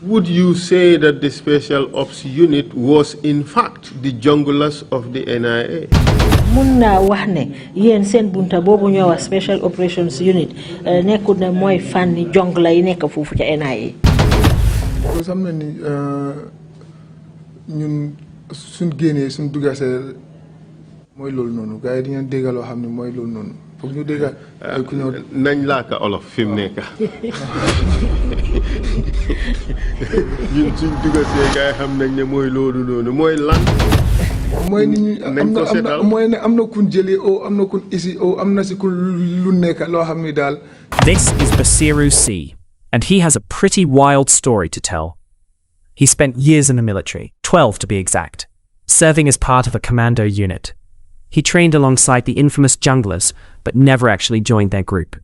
Would you say that the Special Ops Unit was in fact the junglers of the NIA? Munna wahne yen sen bunta bobu ñowa Special Operations Unit nekku na moy fanni jongla yi nek fofu ci NIA. Ko samna ni ñun suñ génnee suñ dugasee mooy loolu noonu gars yi di ngeen dégg loo xam ne mooy loolu noonu foog ñu dégg ku ñëw nañ laaka olof fi mu nekk ñun suñ dugasee gars yi xam nañ ne mooy loolu noonu mooy lan mooy nit ñi mooy ne am na kun jëlee o am na kun isi o am na si kun lu nekk loo xam ne daal. This is Basiru C, and he has a pretty wild story to tell. He spent years in the military, 12 to be exact, serving as part of a commando unit. He trained alongside the infamous junglers, but never actually joined their group.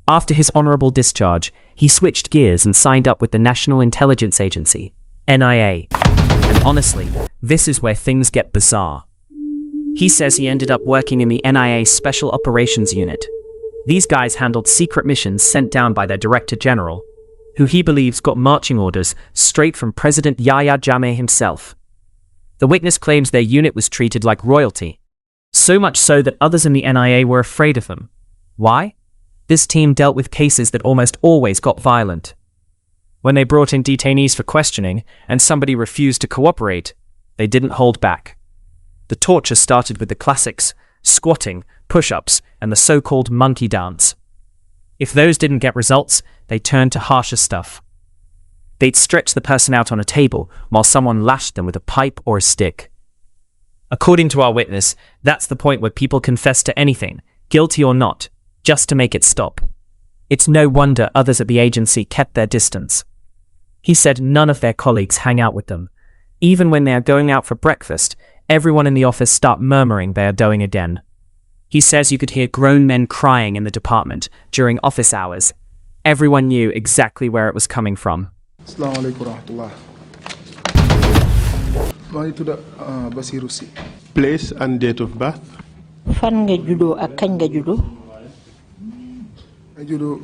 After his honorable discharge, he switched gears and signed up with the National Intelligence Agency, NIA. And honestly, this is where things get bizarre. He says he ended up working in the NIA Special Operations Unit. These guys handled secret missions sent down by their Director General, who he believes got marching orders straight from President Yaya Jammeh himself. The witness claims their unit was treated like royalty, so much so that others in the NIA were afraid of them. Why? This team dealt with cases that almost always got violent. When they brought in detainees for questioning and somebody refused to cooperate, they didn't hold back. The torture started with the classics, squatting, push-ups, and the so-called monkey dance. If those didn't get results, they turned to harsher stuff. They'd stretch the person out on a table while someone lashed them with a pipe or a stick. According to our witness, that's the point where people confess to anything, guilty or not, just to make it stop. It's no wonder others at the agency kept their distance. He said none of their colleagues hang out with them. Even when they are going out for breakfast, everyone in the office start murmuring they are doing again. He says you could hear grown men crying in the department during office hours. Everyone knew exactly where it was coming from. Assalamu alaikum warahmatullah. Basiru C. Place and date of birth? Fan nga judo ak kañ nga judo? I judo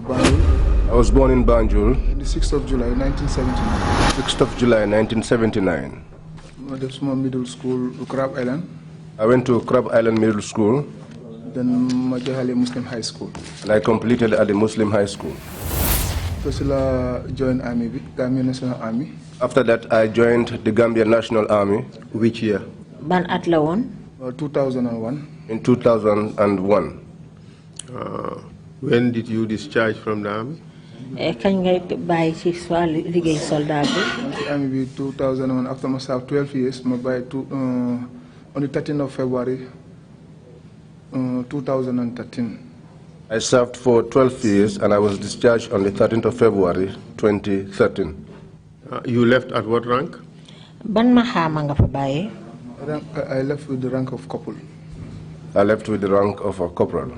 Banjul. I was born in Banjul. The 6th of July 1979. 6th of July 1979. I did small middle school Crab Island. I went to Crab Island Middle School. Then Majahali Muslim High School. And I completed at the Muslim High School. First I joined Army, Gambian National Army. After that, I joined the Gambian National Army. Which year? Ban at la won? 2001. In 2001. When did you discharge from the army? Kañ nga bay ci liggéey soldat bi? Army 2001. After I served 12 years, I by on the 13th of February 2013. I served for 12 years and I was discharged on the 13th of February 2013. You left at what rank? Ban mahama nga fa baye? I left with the rank of corporal. I left with the rank of a corporal.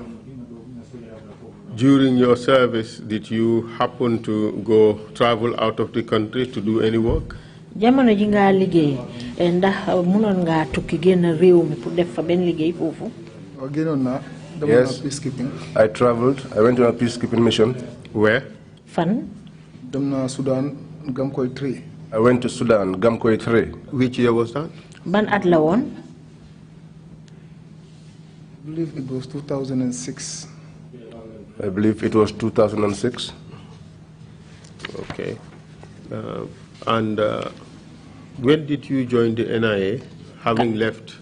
During your service, did you happen to travel out of the country to do any work? Jamono ji nga liggéey ndax mënon nga tukki génn réew mi pour def fa ben liggéey fofu? Yes, I traveled. I went on a peacekeeping mission. Where? Fan? Sudan, Gamkoy 3. I went to Sudan, Gamkoy 3. Which year was that? Ban at la won? I believe it was 2006. I believe it was 2006. Okay. And when did you join the NIA, having left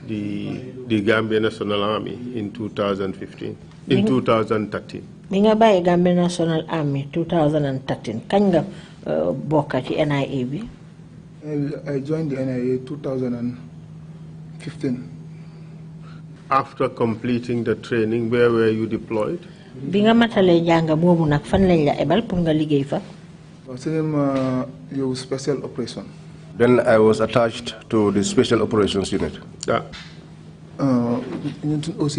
the Gambian National Army in 2015, in 2013? Bi nga baye Gambian National Army 2013. Kañ nga bokk ci NIA bi? I joined the NIA 2015. After completing the training, where were you deployed? Bi nga matale jàng boobu nag fan lañ la ebal pour nga liggéey fa? Your special operation. Then I was attached to the Special Operations Unit. Our OC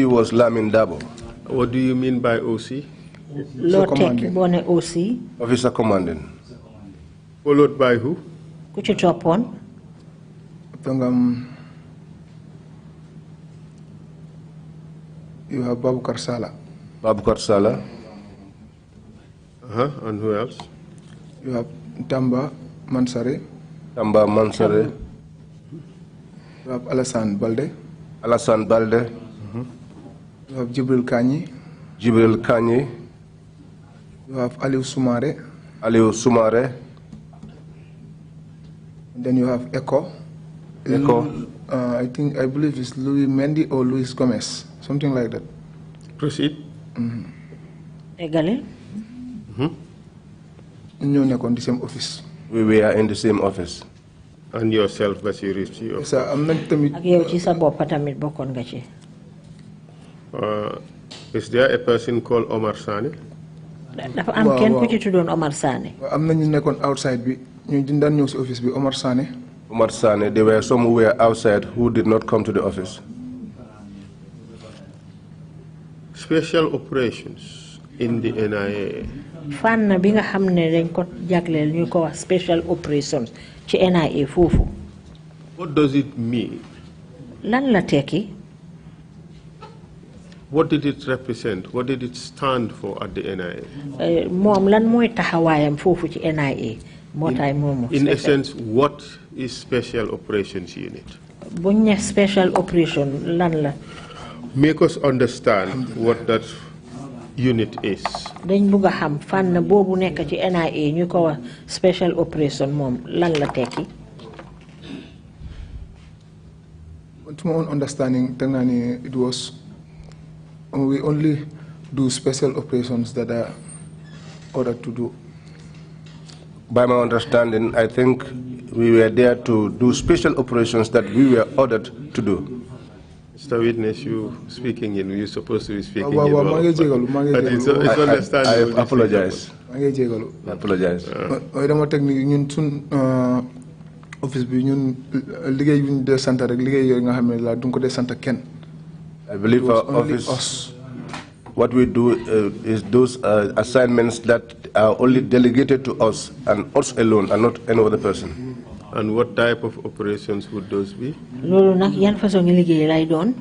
was Lamin Dabo. What do you mean by OC? OC? Officer Commanding. Followed by who? Ku ci toppoon? You have Babukar Sala. Babukar Sala. And who else? You have Tamba Mansare. Tamba Mansare. You have Alassane Balde. Alassane Balde. You have Jibril Kanyi. Jibril Kanyi. You have Aliou Soumare. Aliou Soumare. And then you have Echo. Echo. I believe it's Louis Mendy or Luis Gomez, something like that. Proceed. Egale. In the same office. We were in the same office. And yourself, Basiru? Yes, sir. I'm not is there a person called Omar Sane? Omar Sane. I'm not outside. You didn't know office. Omar Sane. Omar Sane. There were some who were outside who did not come to the office. Special operations in the NIA. Fan bi nga xamne dañ ko jaglel ñu ko wax special operations ci NIA fofu. What does it mean? Lan la tekki? What did it represent? What did it stand for at the NIA? Mom lan moy taxawayam fofu ci NIA? Motay momu. In essence, what is Special Operations Unit? Buñ ne special operation lan la? Make us understand what that unit is. Dañ bëgg xam fan bobu nekk ci NIA ñu ko wax special operation mom lan la tekki? To my own understanding, it was we only do special operations that are ordered to do. By my understanding, I think we were there to do special operations that we were ordered to do. Mr. Witness, you speaking in, you're supposed to be speaking in. It's understandable. I apologize. I apologize. Office bi ñun liggéey yu ñu dé santé rek liggéey yoy nga xamné la duñ ko dé santé kenn. I believe our office, what we do is those assignments that are only delegated to us and us alone and not any other person. And what type of operations would those be? Lolu nak yan façon liggéey lay doon?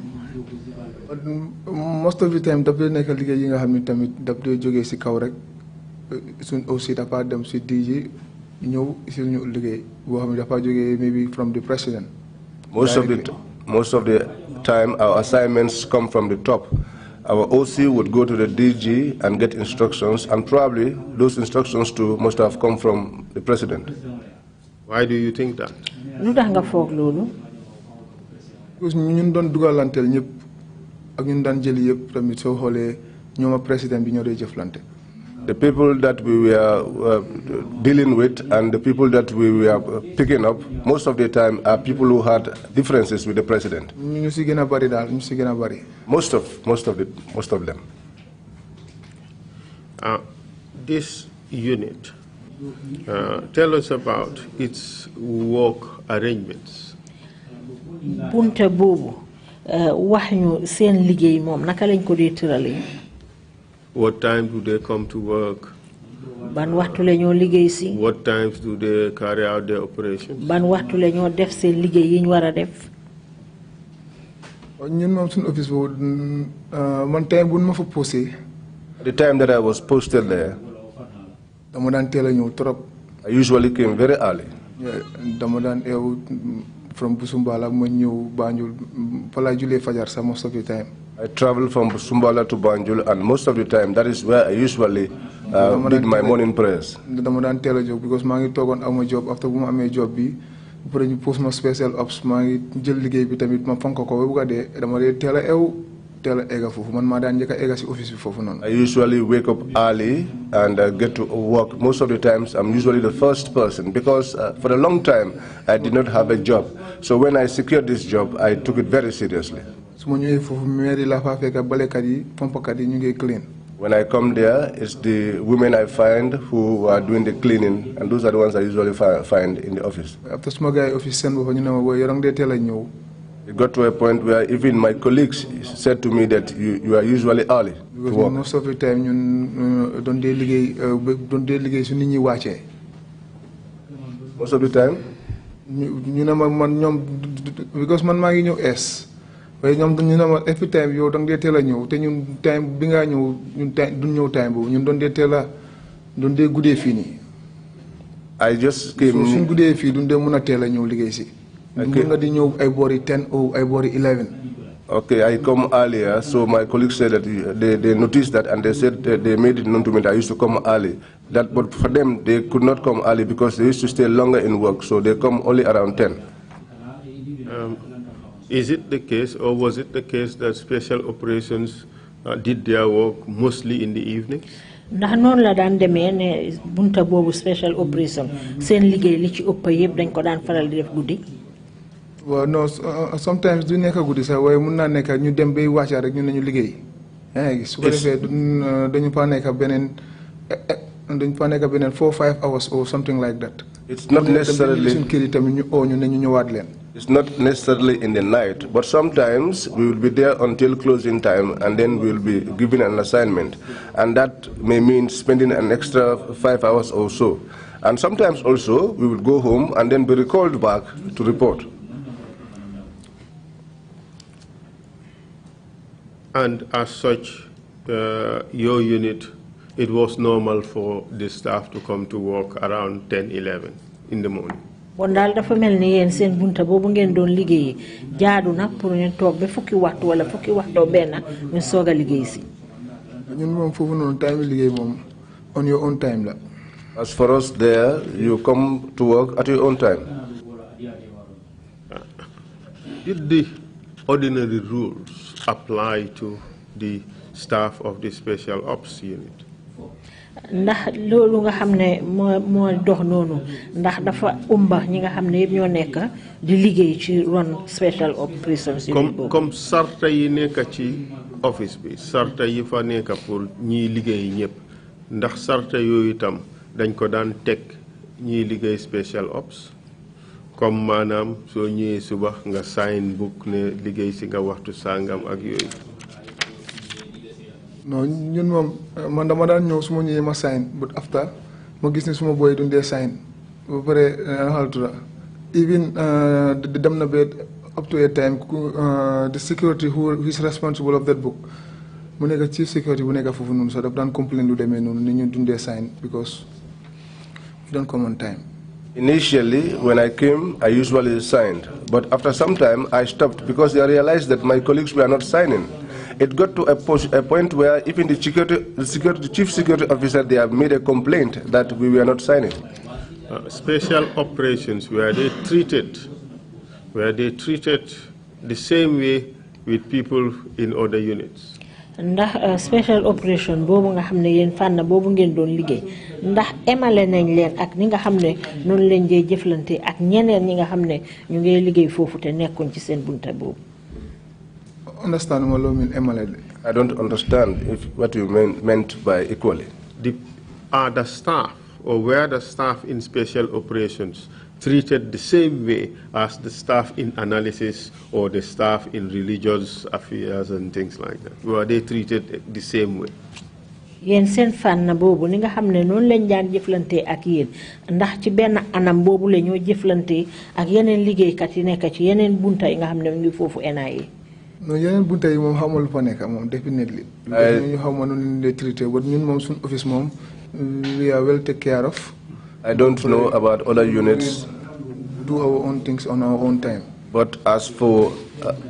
Most of the time daf dé nek liggéey yi nga xamné tamit daf dé joggé ci kaw rek suñ aussi dafa dem ci DG ñew ci ñu liggéey bo xamné dafa joggé maybe from the president. Most of the time our assignments come from the top. Our OC would go to the DG and get instructions, and probably those instructions too must have come from the president. Why do you think that? Lu tax nga foog lolu? Because ñun doon dugalantel ñep ak ñun daan jël yépp tamit so xolé ñoma president bi ñoo doy jëflanté. The people that we were dealing with and the people that we were picking up, most of the time are people who had differences with the president. Most of them. This unit, tell us about its work arrangements. Bunta bobu wax ñu seen liggéey mom naka lañ ko dé tëralé? What time do they come to work? Ban waxtu la ñoo liggéey ci? What times do they carry out their operations? Ban waxtu la ñoo def seen liggéey yi ñu wara def? Ñun mom sun office bo man time buñ ma fa posé. The time that I was posted there, dama dan téla ñew trop. I usually came very early. Dama dan ew from Busumbala ma ñew Banjul fala julé fajar sa most of the time. I travel from Sumbala to Banjul, and most of the time that is where I usually did my morning prayers. Dama dan teel a jóg because maa ngi toogoon aw ma job after bu ma amee job bi après ñu post ma special ops maa ngi jël liggéey bi tamit ma fonk ko ba bu ko dee dama dee teel a ew teel a egga foofu man maa daan njëkk a egga si office bi foofu noonu. I usually wake up early and get to work. Most of the times I'm usually the first person because for a long time I did not have a job. So when I secured this job, I took it very seriously. When I come there, it's the women I find who are doing the cleaning, and those are the ones I usually find in the office. It got to a point where even my colleagues said to me that you are usually early to work. Most of the time, Most of the time? Because man maa ngi ñëw es waaye ñoom ñu ne ma every time yow danga dee teel a ñëw te ñun time bi ngaa ñëw ñun time duñ ñëw time boobu ñun doon dee teel a Dunde gude fini. I just came. So sun gude fi dunde muna tela ñew liggéey ci. Nga di ñew ay bori 10 or ay bori 11. Okay, I come earlier, so my colleagues said that they noticed that and they said that they made it known to me that I used to come early. But for them, they could not come early because they used to stay longer in work, so they come only around 10. Is it the case, or was it the case that special operations did their work mostly in the evening? ndax noonu la daan demee ne bunta boobu special operation seen liggéey li ci ëpp yëpp dañ ko daan faral di def guddi. Well, no, sometimes do nekk guddi sax waaye mun naa nekk ñu dem bay wàcca rek ñu ne ñu liggéey. yaa ngi gis su ko defee dañu fa nekk beneen 4 or 5 hours or something like that. It's not necessarily. suñu kër yi tamit ñu oo ñu ne ñu ñëwaat leen. It's not necessarily in the night, but sometimes we will be there until closing time and then we will be given an assignment. And that may mean spending an extra 5 hours or so. And sometimes also we will go home and then be recalled back to report. And as such, your unit, it was normal for the staff to come to work around 10, 11 in the morning. Bon daal dafa mel ni yéen seen bunta boobu ngeen doon liggéey jaadu na pour ñu toog ba fukki waxtu wala fukki waxtu benn ñu soog a liggéey si. ñun moom foofu noonu time liggéey moom on your own time la. As for us there, you come to work at your own time. Did the ordinary rules apply to the staff of the Special Ops Unit? ndax loolu nga xam ne moo dox noonu ndax dafa umba ñi nga xam ne yëpp ñoo nekk di liggéey ci ron Special Operations Unit boobu. comme sarta yi nekk ci office bi sarta yi fa nekk pour ñiy liggéey ñëpp ndax sarta yooyu itam dañ ko daan teg ñiy liggéey Special Ops comme maanaam soo ñëwee suba nga sign book ne liggéey si nga waxtu sangam ak yooyu. non ñun moom man dama daan ñëw suma ñëwee ma sign but after ma gis ne suma boy dundee sign ba pare xaltuda even dem na ba up to a time the security who is responsible of that book mu nekk chief security bu nekk foofu noonu sax daf daan complain lu demee noonu ni ñu dundee sign because you don't come on time. Initially, when I came, I usually signed, but after some time, I stopped because I realized that my colleagues were not signing. It got to a point where even the chief security officer, they have made a complaint that we were not signing. Special operations, were they treated the same way with people in other units? ndax special operation boobu nga xam ne yéen fànn boobu ngeen doon liggéey ndax emale nañ leen ak ni nga xam ne noonu leen jee jëflante ak ñeneen ñi nga xam ne ñu ngi liggéey foofu te nekkuñ ci seen bunta boobu. Understand what you mean emale. I don't understand what you meant by equally. Are the staff or were the staff in special operations treated the same way as the staff in analysis or the staff in religious affairs and things like that? Were they treated the same way? Yen sen fànn boobu ni nga xam ne noonu lañ daan jëflante ak yéen ndax ci benn anam boobu la ñoo jëflante ak yeneen liggéeykat yi nekk ci yeneen bunta yi nga xam ne mu ngi foofu NIA. non yeneen bunta yi moom xamul fa nekk moom definitely. ñu xaw ma noonu lay traité but ñun moom suñu office moom we are well taken care of. I don't know about other units. We do our own things on our own time. But as for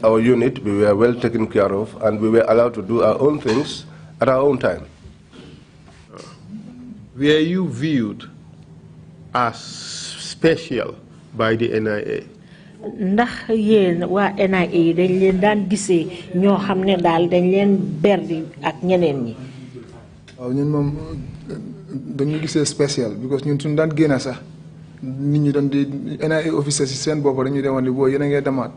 our unit, we were well taken care of and we were allowed to do our own things at our own time. Were you viewed as special by the NIA? ndax yéen waa NIA dañ leen daan gisee ñoo xam ne daal dañ leen berdi ak ñeneen ñi. waaw ñun moom dañu gisee spécial because ñun suñu daan génn sax nit ñi doon di NIA officers si seen bopp dañuy demoon ni boo yéen a ngay demaat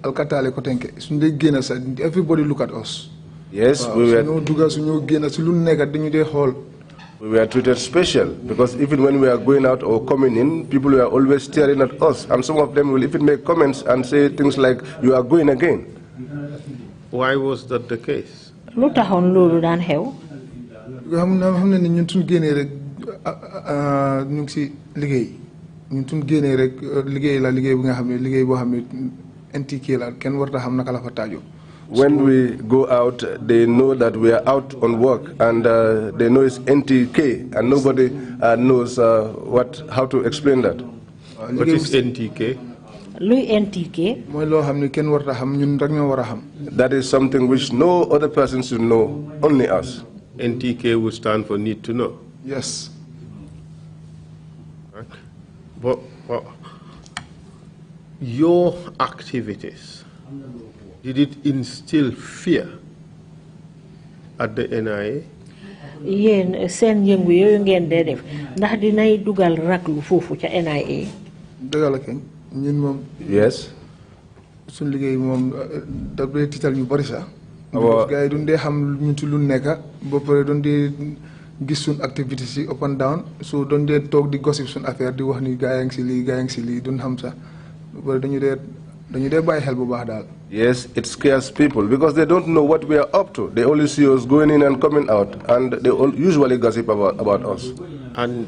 alkataale ko tenke suñu dee génn sax everybody look at us. Yes, we were. suñu dugal suñu génn si lu nekk dañu dee xool. We were treated special because even when we are going out or coming in, people were always staring at us, and some of them will even make comments and say things like, "You are going again." Why was that the case? lu taxoon loolu daan xew. xam ne ni ñun suñu génnee rek ñu ngi si liggéey ñun suñu génnee rek liggéey la liggéey bi nga xam ne liggéey boo xam ne NTK la kenn warta xam naka la fa taajoo. When we go out, they know that we are out on work, and they know it's NTK, and nobody knows how to explain that. What is NTK? NTK? That is something which no other person should know, only us. NTK would stand for need to know. Yes. Right. But your activities, did it instill fear at the NIA? Yen sen yengu yoyu ngeen dee def ndax dinay dugal raklu fofu ca NIA. Dëgg la kay ñun moom. Yes. Suñ liggéey moom daf dee tiital ñu bari sax. Gars yi duñ dee xam ñu ci lu nekk ba pare doon dee gis suñ activité si up and down so doon dee toog di gossip suñ affaire di wax ni gaa yaa ngi si lii gaa yaa ngi si lii duñ xam sax ba pare dañu dee bàyyi xel bu baax daal. Yes, it scares people because they don't know what we are up to. They only see us going in and coming out, and they usually gossip about us. And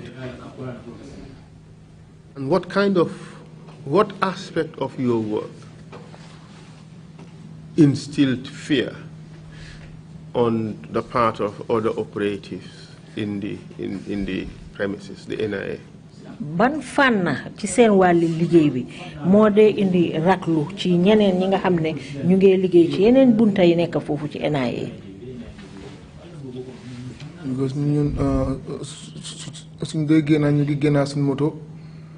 what aspect of your work instilled fear on the part of other operatives in the premises, the NIA? Ban fanna ci seen wàlli liggéey bi moo dee indi raklu ci ñeneen ñi nga xam ne ñu ngi liggéey ci yeneen bunta yi nekk foofu ci NIA. Because ñun suñ dee génn ñu ngi génn suñ moto.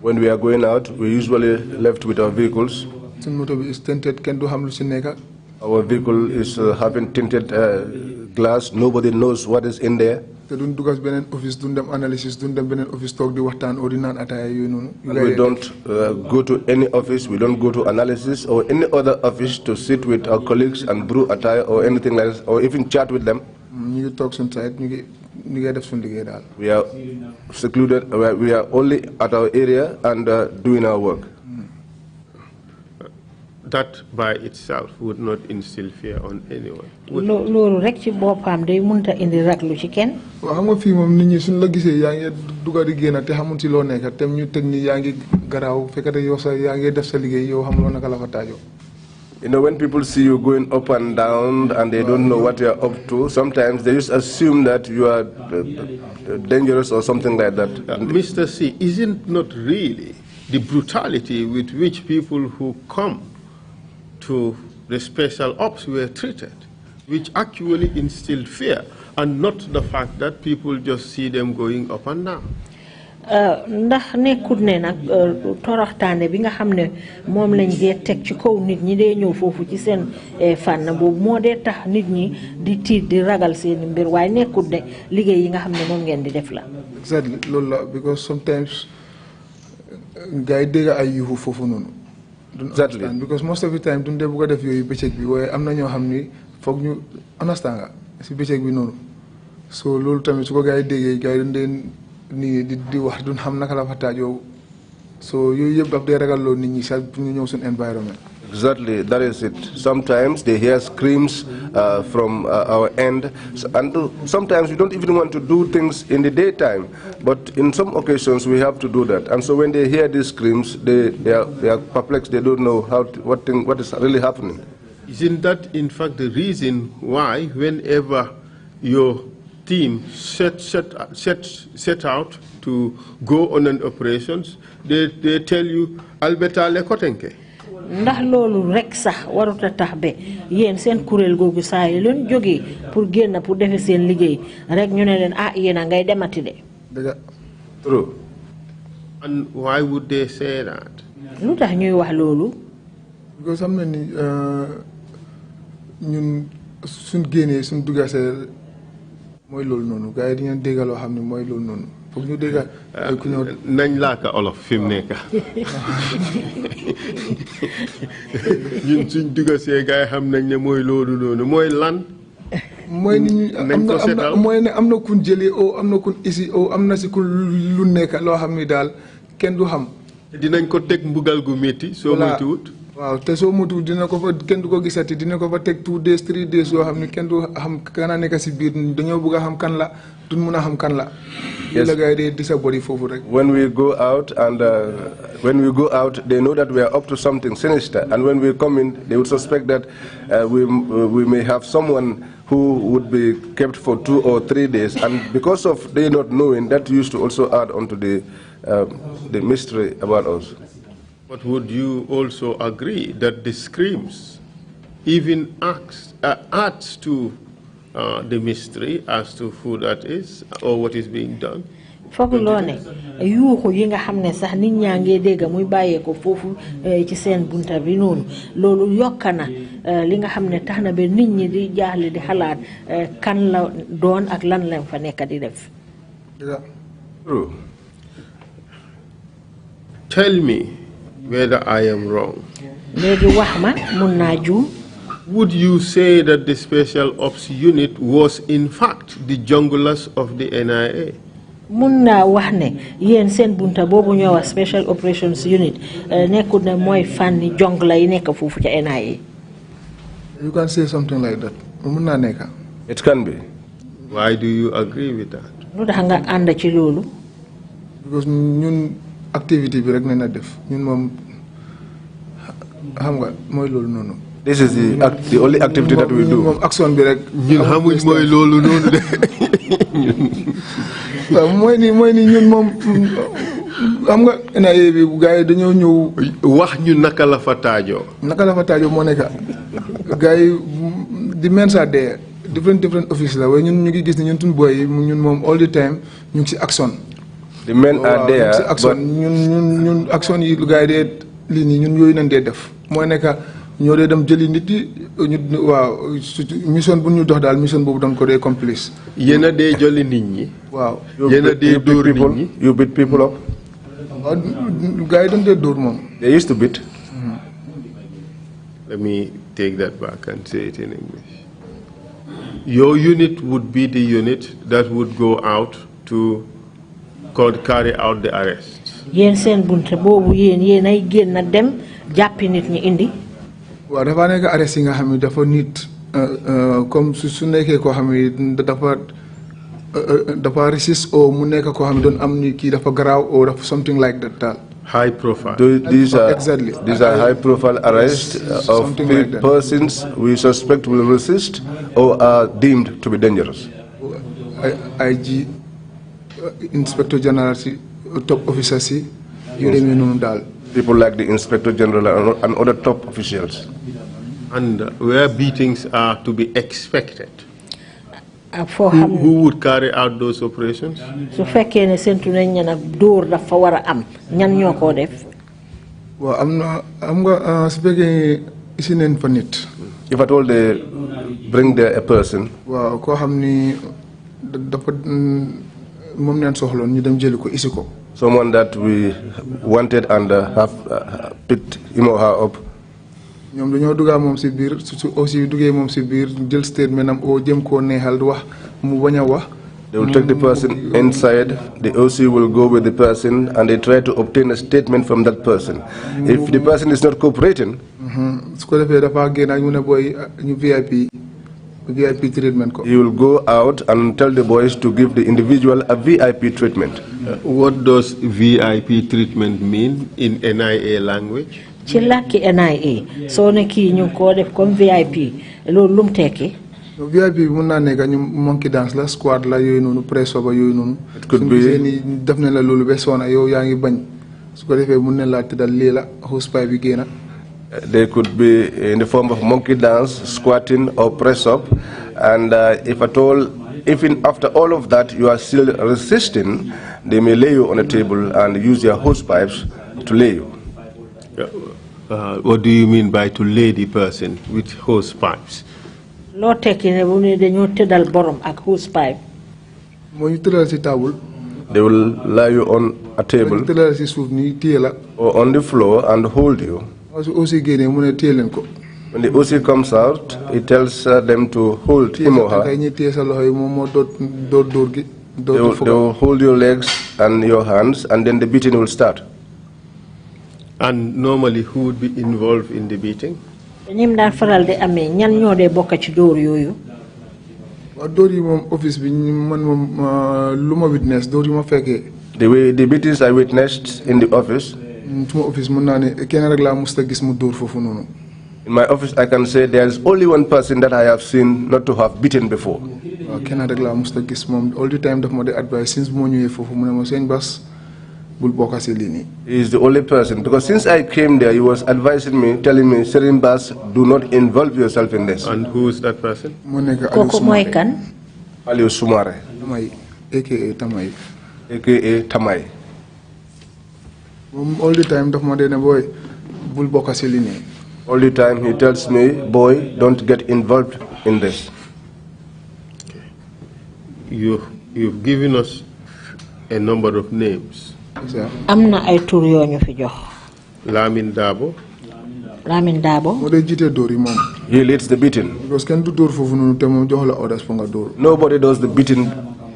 When we are going out, we usually left with our vehicles. Suñ moto bi is tinted, kenn du xam lu ci nekk. Our vehicle is having tinted glass. Nobody knows what is in there. We don't office, analysis, office talk di waxtaan or di naan ataaya yooyu noonu. We don't go to any office. We don't go to analysis or any other office to sit with our colleagues and brew attire or anything like that, or even chat with them. ñu ngi toog suñu side ñu ngi def suñu liggéey daal. We are secluded. We are only at our area and doing our work. That by itself would not instill fear on anyone. Loolu rek ci boppam day mënta indi raklu ci kenn. Waaw xam nga fii moom nit ñi suñ la gisee yaa ngi dugga di génn te xamul ci loo nekk te ñu teg ni yaa ngi garaaw fekkate yow sa yaa ngi def sa liggéey yow xamuloo naka la fa taajoo. You know, when people see you going up and down and they don't know what you are up to, sometimes they just assume that you are dangerous or something like that. Mr. C, isn't not really the brutality with which people who come to the special ops were treated, which actually instilled fear, and not the fact that people just see them going up and down? Ndax nekkut ne nag toroxtaane bi nga xam ne moom lañ dee teg ci kaw nit ñi dee ñëw foofu ci seen fànn boobu moo dee tax nit ñi di tiit di ragal seen mbir waaye nekkut ne liggéey yi nga xam ne moom ngeen di def la. Exactly loolu la because sometimes gars yi dégg ay yuuxu foofu noonu. Exactly because most of the time duñ dee bëgg a def yooyu bëccëg bi waaye am na ñoo xam ni foog ñu understand nga si bëccëg bi noonu so loolu tamit su ko gars yi déggee gars yi dañ dee nii di wax duñ xam naka la fa taajoo so yooyu yëpp daf dee ragaloo nit ñi sax pour ñu ñëw suñu environment. Exactly, that is it. Sometimes they hear screams from our end, and sometimes we don't even want to do things in the daytime, but in some occasions we have to do that. And so when they hear these screams, they are perplexed. They don't know what is really happening. Isn't that in fact the reason why whenever your team set out to go on an operations, they tell you Alberta Lekotenke? Ndax loolu rek sax waruta tax be yéen seen kuréel googu saa yi leen jógee pour génn pour defe seen liggéey rek ñu ne leen yéen a ngay demati de. True. And why would they say that? Lu tax ñuy wax loolu. Because xam na ni ñun suñ génnee suñ duggasee mooy loolu noonu gars yi di ngeen dégg loo xam ne mooy loolu noonu foog ñu dégg ku ñëw nañ laaka olof fi mu nekk ñun suñ duggasee gars yi xam nañ ne mooy loolu noonu mooy lan. mooy ni ñu mooy ne am na kun jëlee o am na kun isi o am na si ku lu nekk loo xam ni daal kenn du xam. dinañ ko teg mbugal gu métti soo moytuwut. Wow, te so mutu dina ko fa kenn du ko gisati dina ko fa tek 2 days 3 days yo xamni kenn du xam kana nek ci biir dañoo bëgg xam kan la duñ mëna xam kan la. Yes. When we go out and they know that we are up to something sinister, and when we come in, they would suspect that we may have someone who would be kept for 2 or 3 days, and because of they not knowing, that used to also add on to the mystery about us. But would you also agree that the screams even adds to the mystery as to who that is or what is being done? Foog lone yuuxu yi nga xam ne sax nit ñaa ngi dégg muy bàyyee ko foofu ci seen bunta bi noonu loolu yokka na li nga xam ne tax na ba nit ñi di jaaxle di xalaat kan la doon ak lan lañ fa nekk di def. True. Tell me whether I am wrong. Léegi wax ma mun naa juum. Would you say that the Special Ops Unit was in fact the junglers of the NIA? Mun naa wax ne yéen seen bunta boobu ñoo wax Special Operations Unit nekkul ne mooy fànni jongla yi nekk foofu ca NIA. You can say something like that. Mun naa nekk. It can be. Why do you agree with that? Lu tax nga ànd ci loolu? Because ñun activity bi rek nañ na def ñun moom xam nga mooy loolu noonu. This is the only activity that we do. Action bi rek ñun xamuñ mooy loolu noonu de. mooy ni ñun moom xam nga NIA bi gars yi dañoo ñëw wax ñu naka la fa taajoo. Naka la fa taajoo moo nekk gars yi di men sa dee different office la waaye ñun ñu ngi gis ne ñun suñu boy yi ñun moom all the time ñu ngi si action. The men are there si action ñun action yi gars yi dee lii nii ñun yooyu nañ dee def mooy nekk ñoo dee dem jëli nit yi ñu waaw mission bu ñu dox daal mission boobu dañ ko dee complice. Yéen a dee jëli nit ñi. Waaw. Yéen a dee dóor nit ñi. You beat people up. waaw gars yi dañ dee dóor moom. They used to beat. Let me take that back and say it in English. Your unit would be the unit that would go out to carry out the arrest. Yéen seen bunta boobu yéen ay génn dem jàppi nit ñi indi. waaw dafa nekk arrest yi nga xam ne dafa nit comme su nekkee koo xam ne dafa resist o mu nekk koo xam ne doon am ni kii dafa garaaw or dafa something like that daal. High profile. These are high profile arrests of like persons we suspect will resist or are deemed to be dangerous. IG, Inspector General, top officers, people like the Inspector General and other top officials. And where beatings are to be expected. Who would carry out those operations? So fekkee ne sentu nañ ne nag dóor dafa war a am ñan ñoo ko def. Well, am nga su fekkee isi neen fa nit. If at all they bring there a person. Waaw koo xam ni dafa moom neen soxloon ñu dem jëli ko isi ko. Someone that we wanted and have picked him or her up. ñoom dañoo duggaa moom si biir su aussi duggee moom si biir jël statement am oo jëm koo neexal wax mu bañ a wax. They will take the person inside, the OC will go with the person and they try to obtain a statement from that person. If the person is not cooperating, he will go out and tell the boys to give the individual a VIP treatment. What does VIP treatment mean in NIA language? Ci làkki NIA soo ne kii ñu ko def comme VIP loolu lum tekki. VIP mun naa nekk ñu monkey dance la squad la yooyu noonu press over yooyu noonu. It could be def na la loolu ba soona yow yaa ngi bañ su ko defee mun na laa tëddal lii la hosepipe bi génna. They could be in the form of monkey dance, squatting or press up, and if at all, even after all of that you are still resisting, they may lay you on a table and use their hosepipes to lay you. What do you mean by to lay the person with hose pipes? Loo tekki ne bu ne dañoo tëddal borom ak hose pipe. moo ñu tëddal si table. They will lie you on a table tëddal si suuf nii téye la. or on the floor and hold you. su aussi génnee mu ne téye leen ko. When the OC comes out, he tells them to hold him or her. They will hold your legs and your hands, and then the beating will start. And normally, who would be involved in the beating? ñim daan faral di amee ñan ñoo dee bokk ci dóor yooyu. dóor yi moom office bi man moom lu ma witness dóor yi ma fekkee. The beatings I witnessed in the office. suma office mën naa ne kenn rek laa musta gis mu dóor foofu noonu. In my office, I can say there is only one person that I have seen not to have beaten before. kenn rek laa musta gis moom all the time daf ma di advice since bu ma ñëwee foofu mu ne ma sëñ Bass bul bokk si lii nii. He is the only person because since I came there, he was advising me, telling me, Serigne Bass, do not involve yourself in this. And who is that person? mu nekk kooku mooy kan. Aliou Soumaré. Tamay aka Tamay. aka Tamay. All the time daf ma dee ne boy bul bokk si lii nii. All the time he tells me, boy, don't get involved in this. You've given us a number of names. am na ay tur yoo ñu fi jox. Lamin Dabo. Lamin Dabo. moo dee jiite dóor yi moom. He leads the beating. because kenn du dóor foofu noonu te moom jox la orders pour nga dóor. Nobody does the beating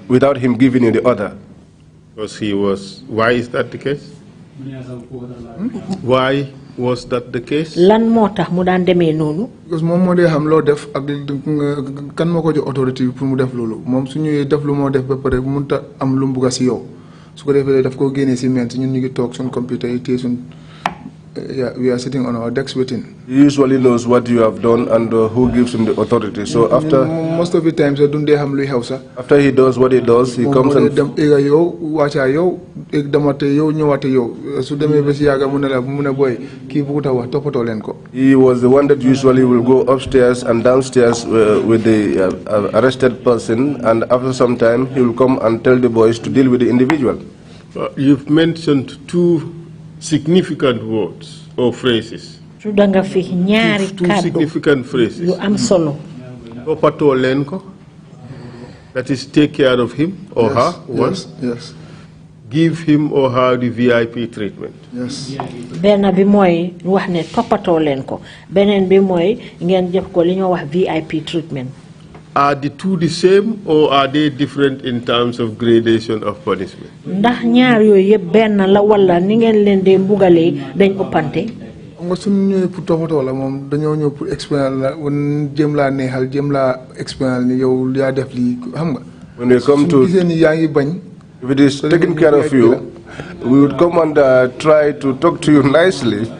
without him giving you the order. Because he was. Why is that the case? Why was that the case? lan moo tax mu daan demee noonu. because moom moo dee xam loo def ak kan moo ko jox autorité bi pour mu def loolu moom su ñëwee def lu moo def ba pare mënut a am lu mu bugg si yow su ko defee daf koo génnee si mail ñun ñu ngi toog suñ computer yi téye suñ we are sitting on our decks waiting. He usually knows what you have done and who gives him the authority. So after most of the times duñ dee xam luy xew sax. after he does what he does, he comes and dem éega yow wàccaa yow damate yow ñëwaate yow su demee ba si yàgga mu ne la mu ne booy kii bëggut a wax toppatoo leen ko. He was the one that usually will go upstairs and downstairs with the arrested person, and after some time he will come and tell the boys to deal with the individual. You've mentioned two significant words or phrases. su danga fi ñaari Two significant phrases. yu am solo. Toppatoo leen ko. That is, take care of him or her. One. Yes. Give him or her the VIP treatment. Yes. benn bi mooy wax ne toppatoo leen ko beneen bi mooy ngeen jëf ko li ñoo wax VIP treatment. Are the two the same or are they different in terms of gradation of punishment? ndax ñaar yooyu yëpp benn la wala ni ngeen leen dee mbugalee dañ ëppante. nga suñu ñëwee pour toppatoo la moom dañoo ñëw pour expérience la jéem laa neexal jéem laa expérience ni yow yaa def lii xam nga. When we come to, gisee ni yaa ngi bañ. if it is taking care of you, we would come and try to talk to you nicely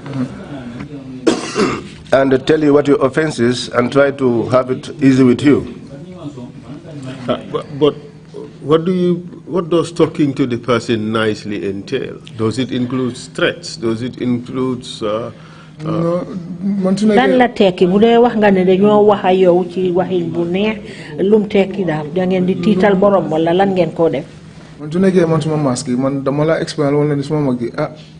and tell you what your offense is and try to have it easy with you. But what does talking to the person nicely entail? Does it include threats? Does it include lan la tekki bu dee wax nga ne dañoo wax ak yow ci waxin bu neex lum tekki daal da ngeen di tiital borom wala lan ngeen koo def. man su nekkee man suma masque yi man dama la explain wala ni suma mag gi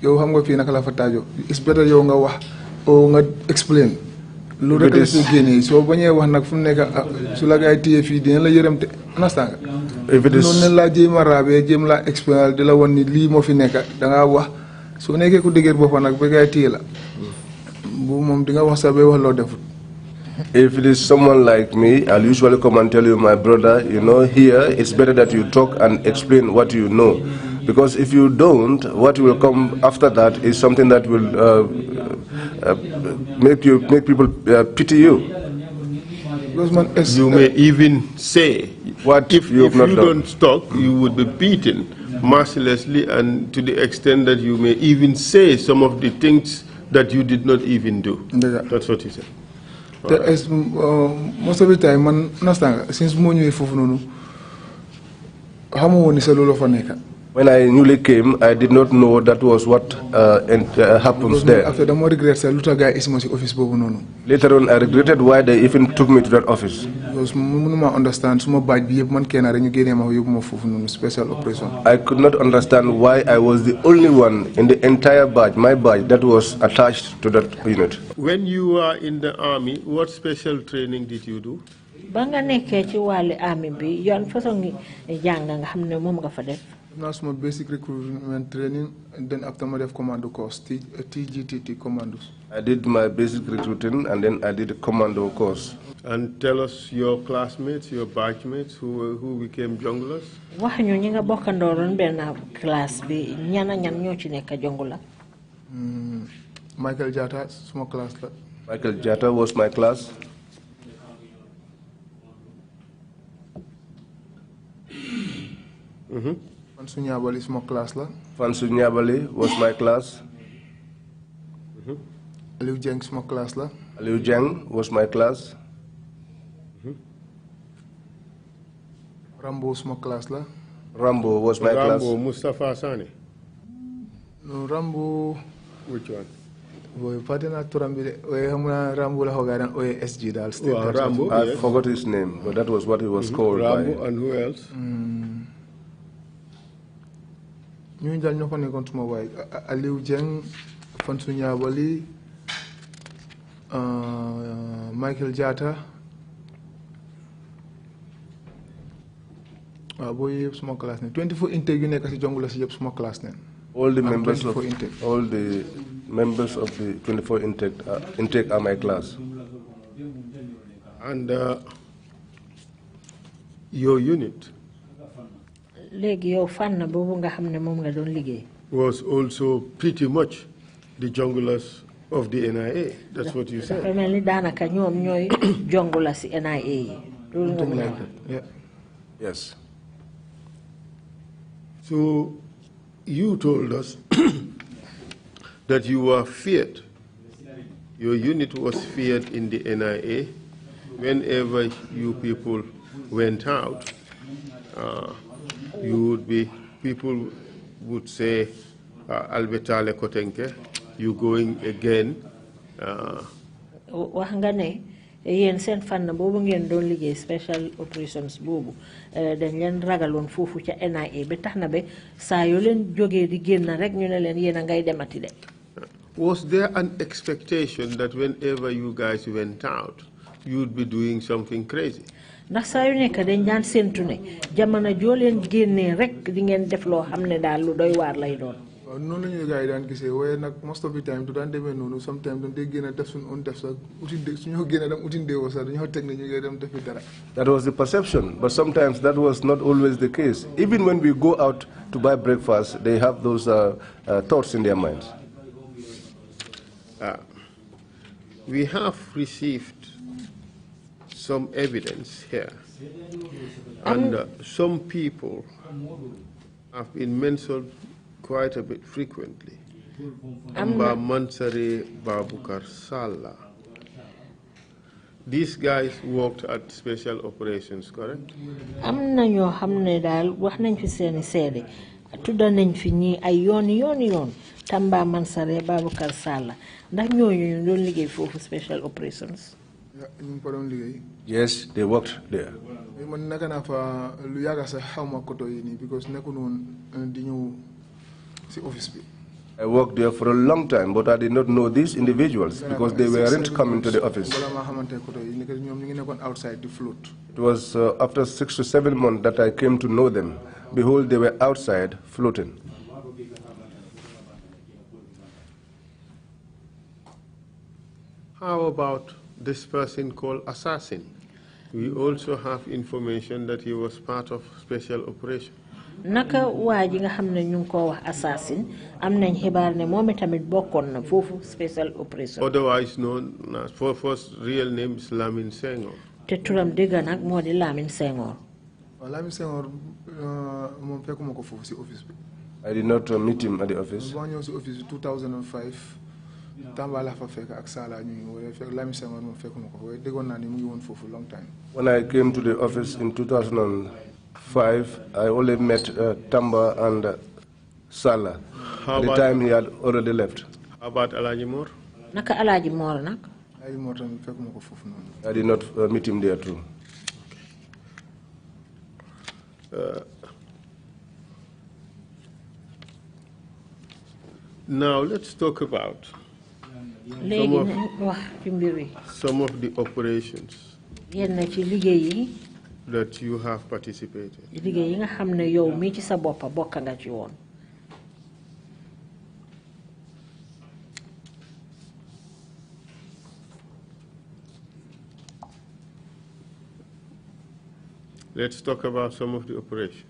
yow xam nga fii naka la fa taajoo it's better yow nga wax o nga explain. lu rek la si génnee soo bañee wax nag fu mu nekk su la gaay téye fii dina la yërëm te understand nga. noonu ne laa jéem a raabee jéem laa explain di la wan ni lii moo fi nekk da ngaa wax soo nekkee ku dëgër boppa nag ba gaay téye la bu moom di nga wax sax ba wax loo defut. If it is someone like me, I'll usually come and tell you, my brother, you know, here it's better that you talk and explain what you know. Because if you don't, what will come after that is something that will make people pity you. You may even say, what if you don't stop, you would be beaten mercilessly, and to the extent that you may even say some of the things that you did not even do. That's what he said. Most of the time, man, understand, since mo ñëwee fofu nonu xamoo ni sa lolo fa nekk. When I newly came, I did not know that was what happens there. After the more regret, sa luta guy is my office bobu nonu. Later on, I regretted why they even took me to that office. Because mënuma understand suma badge bi yëpp man kenn rek ñu génnee ma yóbbu ma fofu nonu special operation. I could not understand why I was the only one in the entire badge, my badge, that was attached to that unit. When you were in the army, what special training did you do? ba nga nekkee ci wàllu army bi yoon façon jàng nga xam ne moom nga fa def. That's my basic recruitment training, and then after my commando course, TGTT commandos. I did my basic recruiting, and then I did a commando course. And tell us your classmates, your batchmates who became junglers. wax ñu ñi nga bokkandooroon benn classe bi ñan ñoo ci nekk jongula. Michael Jatta, small class. Michael Jatta was my class. Fansu Nyabali, small class. Fansu Nyabali was my class. Aliu Jeng, small class. Aliu Jeng was my class. Rambo, small class. Rambo was my class. Rambo, Mustafa Sani. No, Rambo. Which one? Rambo la hogaran OSG dal. Rambo. I forgot his name, but that was what he was called. Rambo by. and who else? Ñu dal ñoko nekkon suma way Aliou Dieng Fansu Nyabali Michael Jatta boy suma class ne 24 intake yu nekk ci jongu la ci yeb suma class ne All the members of the 24 intake are my class. And your unit was also pretty much the junglers of the NIA. That's what you said. Yeah. Yes. So you told us that you were feared. Your unit was feared in the NIA. Whenever you people went out, people would say, Albetale Kotenke, you going again. Yen sen fan bobu ngeen doon liggéey special operations bobu dañ leen ragaloon fofu ca NIA ba taxna be saa yo leen jógee di génn rek ñu ne leen yéen a ngay demati de. Was there an expectation that whenever you guys went out, you'd be doing something crazy? Ndax saa yu nekk dañ daan séntu ne jamono joo leen génnee rek di ngeen def loo xam ne daal lu doy waar lay doon. Non lañu gaay daan gisee waaye nag most of the time du daan demee noonu sometimes dañ dee génn def suñu own def sax suñu génn dem uti ndéewo sax dañoo teg ne ñu ngi dem defi dara. That was the perception, but sometimes that was not always the case. Even when we go out to buy breakfast, they have those thoughts in their minds. We have received some evidence here, and some people have been mentioned quite a bit frequently. Amba Mansare Babukar Sala. These guys worked at special operations, correct? Amna ñoo xamne dal wax nañ fi seeni sédé tudda nañ fi ñi ay yoon Tamba Mansare Babukar Sala ndax ñooñu ñu doon liggéey fofu special operations. Ñu ko doon liggéey. Yes, they worked there. Man naka na fa lu yaga sax xawma ko to yi ni because nekku non di ñu I worked there for a long time, but I did not know these individuals because they weren't coming to the office. It was after 6 to 7 months that I came to know them. Behold, they were outside floating. How about this person called Assassin? We also have information that he was part of special operation. Naka waji nga xamne ñu ko wax assassin am nañ xibaar ne momi tamit bokkon na fofu special operation. Otherwise known as for first real name is Lamin Senghor. Te turam dega nak modi Lamin Senghor. Lamin Senghor mom fekkuma ko fofu ci office bi. I did not meet him at the office. Ba ñëw ci office 2005 Tamba la fa fekk ak Sala ñu fekk Lamin Senghor mom fekkuma ko way degon na ni mu ngi won fofu long time. When I came to the office in 2005, I only met Tamba and Sala. At the time he had already left. How about Alaji Mor? Naka Alaji Mor nak? Alaji Mor tam fekkuma ko fofu non. I did not meet him there too. Now let's talk about some of the operations that you have participated. Let's talk about some of the operations.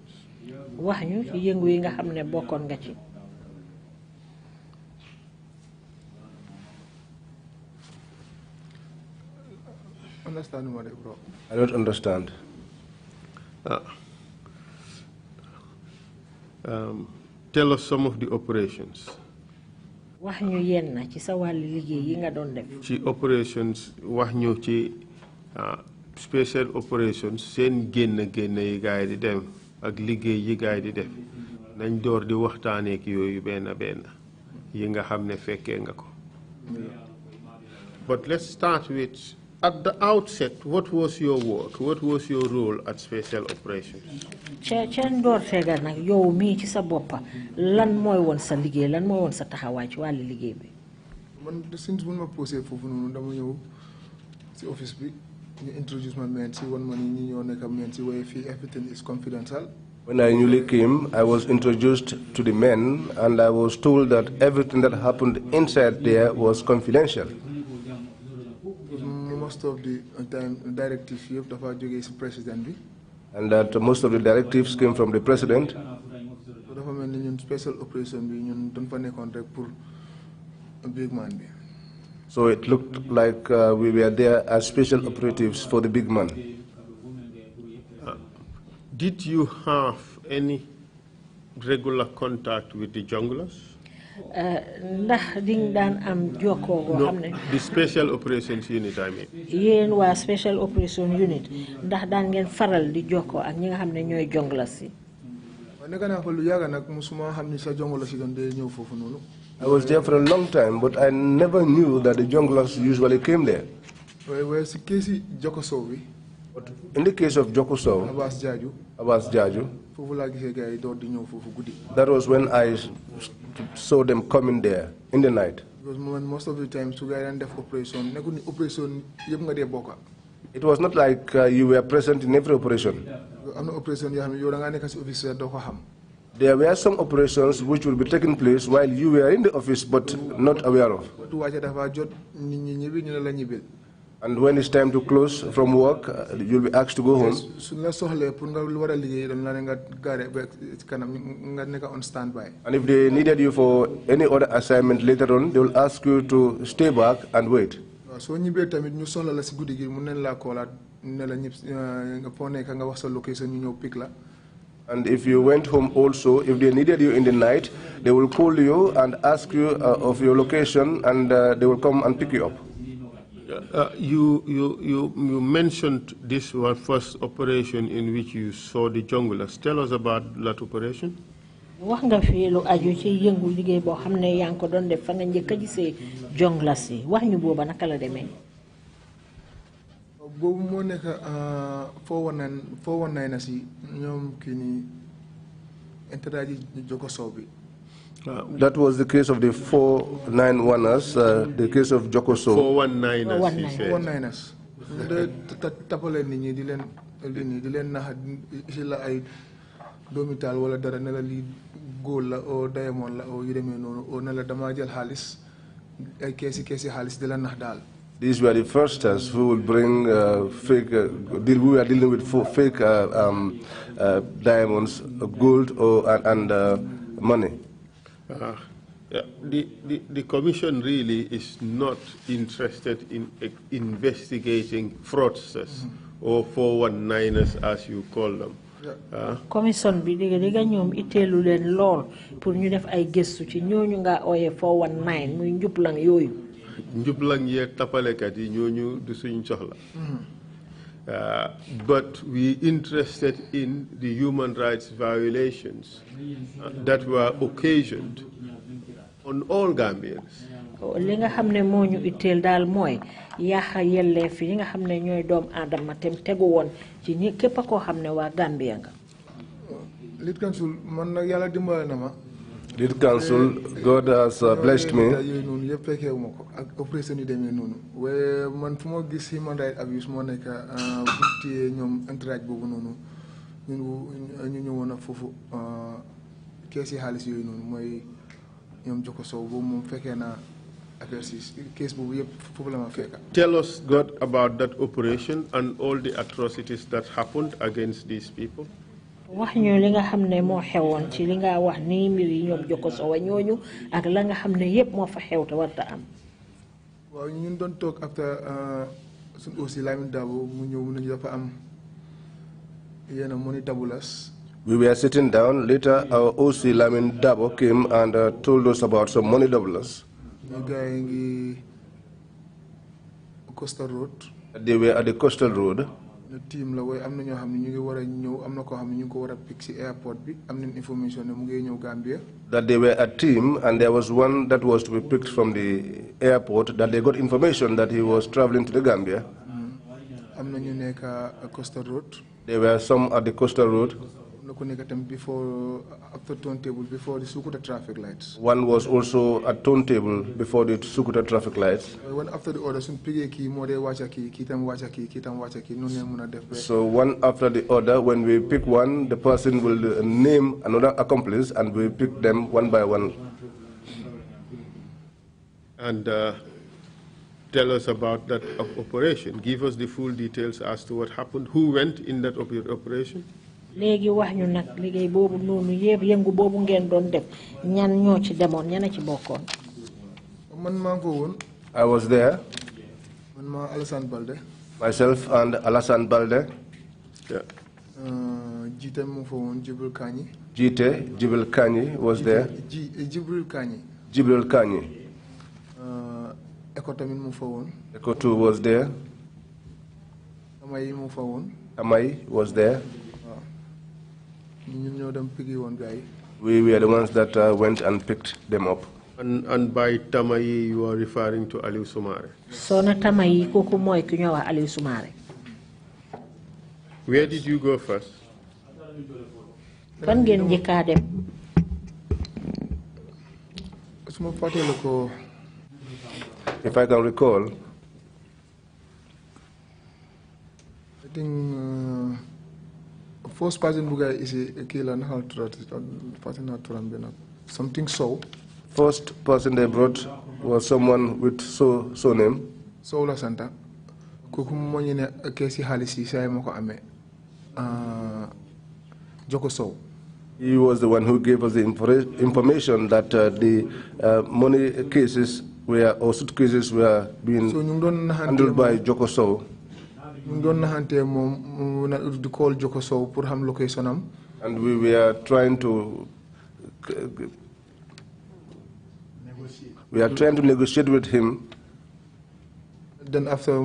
understand what, bro. I don't understand. Tell us some of the operations. wax ñu yenn ci sa wàllu liggéey yi nga doon def. ci operations wax ñu ci special operations seen génn yi gaay di dem ak liggéey yi gaay di def nañ door di waxtaanee ak yooyu benn yi nga xam ne fekkee nga ko. But let's start with, at the outset, what was your work? What was your role at special operations? Chen door tega nak yow mi ci sa boppa lan moy won sa liggéey lan moy won sa taxawaay ci wàllu liggéey bi. Man since bu ma posé foofu noonu dama ñëw ci office bi ñu introduce ma men ci won ma ni ñi ñoo nekk men ci way fii everything is confidential. When I newly came, I was introduced to the men and I was told that everything that happened inside there was confidential. Most of the time directives yëpp dafa jógee ci président bi. And that most of the directives came from the president. dafa mel ni ñun special operation bi ñun dañ fa nekkoon rek pour big man bi. So it looked like we were there as special operatives for the big man. Did you have any regular contact with the junglers? Ndax ding daan am jokkoo go xamne the special operations unit I mean. Yeen wa special operation unit ndax daan ngeen faral di jokkoo ak ñi nga xamne ñoy jonglas yi. Nekk naa fa lu yàgg nag musuma xam ni sa jonglas yi doon dee ñëw foofu noonu. I was there for a long time, but I never knew that the junglers usually came there. Well, si kesi Jokoso bi. But in the case of Jokoso, Abbas Jaju, that was when I saw them coming there in the night. Because most of the time, to guide and operation, it was not like you were present in every operation. There were some operations which will be taking place while you were in the office but not aware of. And when it's time to close from work, you'll be asked to go home. And if they needed you for any other assignment later on, they will ask you to stay back and wait. And if you went home also, if they needed you in the night, they will call you and ask you of your location, and they will come and pick you up. You mentioned this was first operation in which you saw the junglers. Tell us about that operation. Wax nga fi lu aju ci yëngu liggéey boo xam ne yaa ngi ko doon def fa nga njëkk a gisee jonglers yi wax ñu booba naka la demee. Boobu moo nekk 419 na si ñoom kii nii intérêt ji Jokoso bi. That was the case of the 491ers, the case of Jokoso. 419ers. 419ers. Tapale nit ñi di leen nax ci la ay domital wala dara ne la li gold la o diamond la o yu demee noonu o ne la dama jël xaalis ay keesi xaalis di la nax daal. These were the firsters who would bring fake, we were dealing with fake diamonds, gold and money. The commission really is not interested in investigating fraudsters or 419ers as you call them. Commission bi diga ñoom itteelu leen lool pour ñu def ay gëstu ci ñooñu nga ooyee 419 muy njublang yooyu. Njublang yeeg tapalekat yi ñooñu du suñ soxla. But we interested in the human rights violations that were occasioned on all Gambians. Li nga xam ne moo ñu itteel daal mooy yaaxa yelleef yi nga xam ne ñooy doom aadama tem tegu woon ci ñi képp koo xam ne waa Gambia nga. Lead Council man nag yàlla dimbale na ma. Lead Council, God has blessed me. Operation yi demee noonu man fu ma gis human rights abuse moo nekk téye ñoom entourage boobu noonu ñu ñëwoon ak foofu kees yi xaalis yooyu noonu mooy ñoom Jokoso boobu moom fekkee naa affaire si kees boobu yëpp foofu la ma fekka. Tell us, God, about that operation and all the atrocities that happened against these people. Wax ñu li nga xam ne moo xewoon ci li nga wax ni mbir yi ñoom Jokoso wa ñooñu ak la nga xam ne yëpp moo fa xew te warta am. Waaw ñun doon toog after suñ aussi Lamin Dabo mu ñëw mu nañu dafa am yenn money tabulas. We were sitting down. Later, our OC Lamin Dabo came and told us about some money doublers. Coastal Road. They were at the coastal road. The team la way am na ñoo xam ne ñu ngi war a ñëw am na koo xam ne ñu ngi ko war a pick ci airport bi am nañ information ne mu ngi ñëw Gambia. That they were a team, and there was one that was to be picked from the airport. That they got information that he was traveling to the Gambia. Am na ñu nekk Coastal Road. There were some at the coastal road. Before after turntable before the Sukuta traffic lights. One was also at turntable before the Sukuta traffic lights. One after the other, So one after the other, when we pick one, the person will name another accomplice, and we pick them one by one. And tell us about that operation. Give us the full details as to what happened. Who went in that operation? Léegi wax ñu nag liggéey boobu noonu yëpp yëngu boobu ngeen doon def ñan ñoo ci demoon ñana ci bokkoon. Man maa ngi fa woon. I was there. Man maa Alassane Balde. Myself and Alassane Balde. Yeah. Jiite mu fa woon Jibril Kanyi. Jibril Kanyi was there. Jibril Kanyi. Jibril Kanyi. Eko tamit mu fa woon. Eko too was there. Tamay mu fa woon. Tamay was there. We were the ones that went and picked them up. And by Tamayi, you are referring to Aliou Soumare. So na Tamayi koku moy ku ñowa Aliou Soumare. Where did you go first? Fan ngeen njëkka dem? If I can recall, I think first person who is a killer something so. First person they brought was someone with so name. So la Santa. Koku mo ñene kesi halisi say mako amé. Joko Sow. He was the one who gave us the information that the money cases were, or suitcases were being handled by Joko Sow. And we were trying to negotiate with him. Then after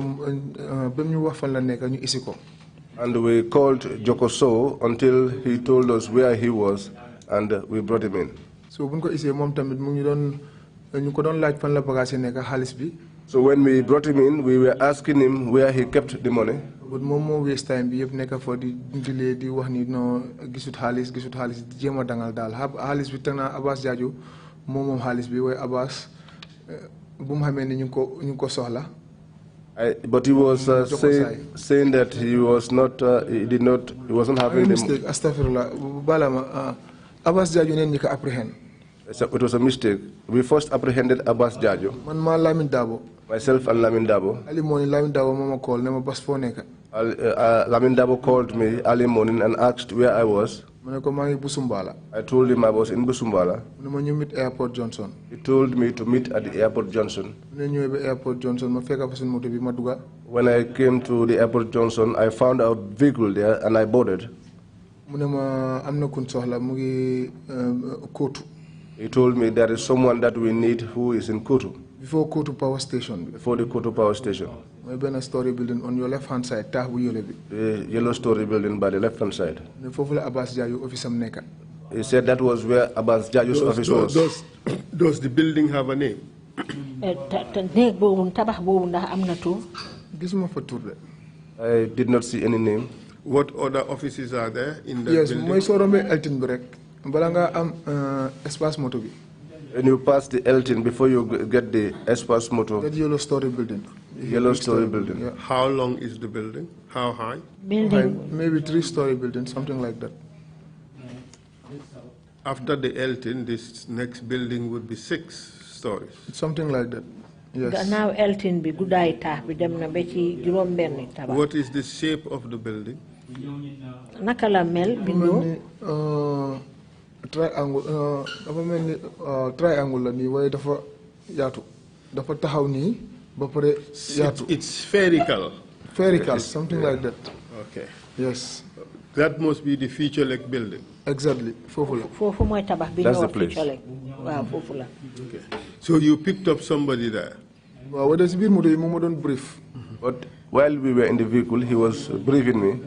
and we called Joko Sow until he told us where he was, and we brought him in. So So when we brought him in, we were asking him where he kept the money. But momo waste time bi yep nek for di delay di wax ni no gisut halis jema dangal dal halis bi tana Abbas Jaaju momo halis bi way Abbas bu mu xamé ni ñu ko soxla. But he was saying that he was not he wasn't having mistake astaghfirullah balama Abbas Jaaju neen ñi ko apprehend. It was a mistake. We first apprehended Abbas Jaaju. Man ma Lamin Dabo. Myself and Lamin Dabo. Ali morning Lamin Dabo mama call nema bas fo nek. Lamin Dabo called me early morning and asked where I was. I told him I was in Busumbala. Meet Airport Johnson. He told me to meet at the Airport Johnson. When I came to the Airport Johnson, I found a vehicle there and I boarded. He told me there is someone that we need who is in Kutu. Before Kutu Power Station. Before the Kutu Power Station. A story building on your left hand side. The yellow story building by the left hand side. He said that was where Abbas Jaju's office was. Does the building have a name? I did not see any name. What other offices are there in the building? Yes, when you pass the Elton before you get the Espas Moto. That yellow story building. Yellow story building. Yeah. How long is the building? How high? Building. Maybe 3-story building, something like that. After the Elton, this next building would be 6 stories. Something like that. Yes. Now Elton be good ita be dem na be ci juroom benn tabax. What is the shape of the building? Naka la mel bindo? Triangle dafa melni triangle la ni waye dafa taxaw ni ba pare yaatu. It's spherical. Ferrical, something like that. Okay. Yes. That must be the Future Lake building. Exactly. Fofula. That's the place. Okay. So you picked up somebody there? Well, what does it mean? Don't brief. But while we were in the vehicle, he was briefing me.